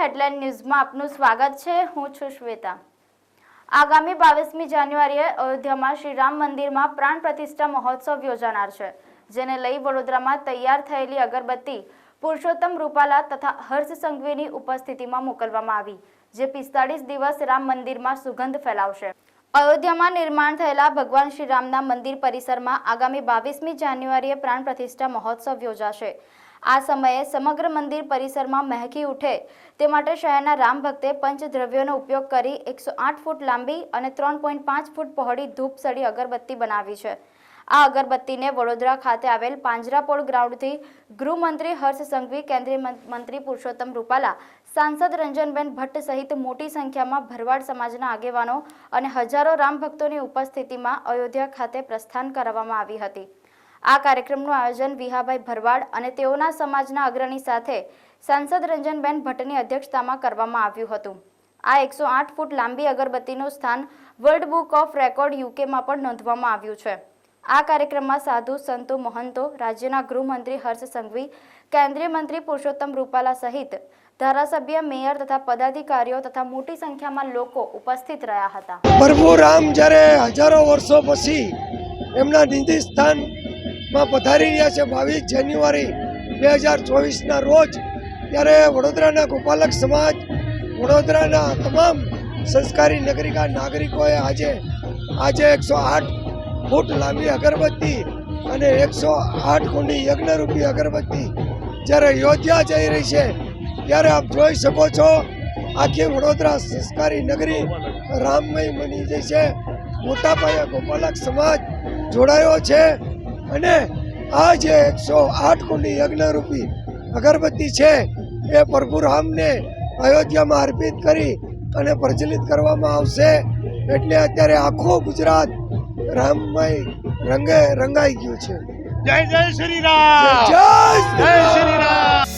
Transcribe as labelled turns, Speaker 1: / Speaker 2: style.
Speaker 1: Headline ન્યૂઝમાં આપનું સ્વાગત છે। હું છું શ્વેતા। આગામી 22મી જાન્યુઆરીએ અયોધ્યામાં શ્રી રામ મંદિરમાં પ્રાણ પ્રતિષ્ઠા મહોત્સવ યોજાનાર છે, જેને લઈ વડોદરામાં તૈયાર થયેલી અગરબત્તી પુરુષોત્તમ રૂપાલા તથા હર્ષ સંઘવીની ઉપસ્થિતિમાં મોકલવામાં આવી, જે 45 દિવસ રામ મંદિરમાં સુગંધ ફેલાવશે। અયોધ્યામાં નિર્માણ થયેલા ભગવાન શ્રી રામના મંદિર પરિસરમાં આગામી 22મી જાન્યુઆરીએ પ્રાણ પ્રતિષ્ઠા મહોત્સવ યોજાશે। આ સમયે સમગ્ર મંદિર પરિસરમાં મહેકી ઉઠે તે માટે શહેરના રામ ભક્તે પંચદ્રવ્યોનો ઉપયોગ કરી 108 ફૂટ લાંબી અને 3.5 ફૂટ પહોળી ધૂપસળી અગરબત્તી બનાવી છે। આ અગરબત્તીને વડોદરા ખાતે આવેલ પાંજરાપોળ ગ્રાઉન્ડથી ગૃહમંત્રી હર્ષ સંઘવી, કેન્દ્રીય મંત્રી પુરુષોત્તમ રૂપાલા, સાંસદ રંજનબેન ભટ્ટ સહિત મોટી સંખ્યામાં ભરવાડ સમાજના આગેવાનો અને હજારો રામ ભક્તોની ઉપસ્થિતિમાં અયોધ્યા ખાતે પ્રસ્થાન કરાવવામાં આવી હતી। આ કાર્યક્રમનું આયોજન વિહાભાઈ ભરવાડ અને તેઓના સમાજના અગ્રણી સાથે સાંસદ રંજનબેન ભટ્ટની અધ્યક્ષતામાં કરવામાં આવ્યું હતું। આ 108 ફૂટ લાંબી અગરબત્તીનું સ્થાન વર્લ્ડ બુક ઓફ રેકોર્ડ યુકેમાં પણ નોંધવામાં આવ્યું છે। આ કાર્યક્રમમાં સાધુ સંતો, મહંતો, રાજ્યના ગૃહમંત્રી હર્ષ સંઘવી, કેન્દ્રીય મંત્રી પુરુષોત્તમ રૂપાલા સહિત ધારાસભ્ય, મેયર તથા પદાધિકારીઓ તથા મોટી સંખ્યામાં લોકો ઉપસ્થિત રહ્યા હતા।
Speaker 2: પ્રભુ રામ જ્યારે હજારો વર્ષો પછી એમના નિધિ સ્થાનમાં પધારી રહ્યા છે 22 જાન્યુઆરી 2024ના રોજ, ત્યારે વડોદરાના ગોપાલક સમાજ, વડોદરાના તમામ સંસ્કારી નાગરિકોએ આજે 108 ફૂટ લાંબી અગરબત્તી અને 108 કુંડી યજ્ઞરૂપી અગરબત્તી જ્યારે અયોધ્યા જઈ રહી છે, ત્યારે આપ જોઈ શકો છો આખી વડોદરા સંસ્કારી નગરી રામમય બની ગઈ છે। મોટા પાયે ગોપાલક સમાજ જોડાયો છે અને આ જે 108 કુંડી યજ્ઞરૂપી અગરબત્તી છે એ પ્રભુ રામને અયોધ્યામાં અર્પિત કરી અને પ્રજ્વલિત કરવામાં આવશે। એટલે અત્યારે આખું ગુજરાત રામમય રંગે રંગાઈ ગયું છે।
Speaker 3: જય જય શ્રી રામ,
Speaker 2: જય
Speaker 3: જય શ્રી રામ।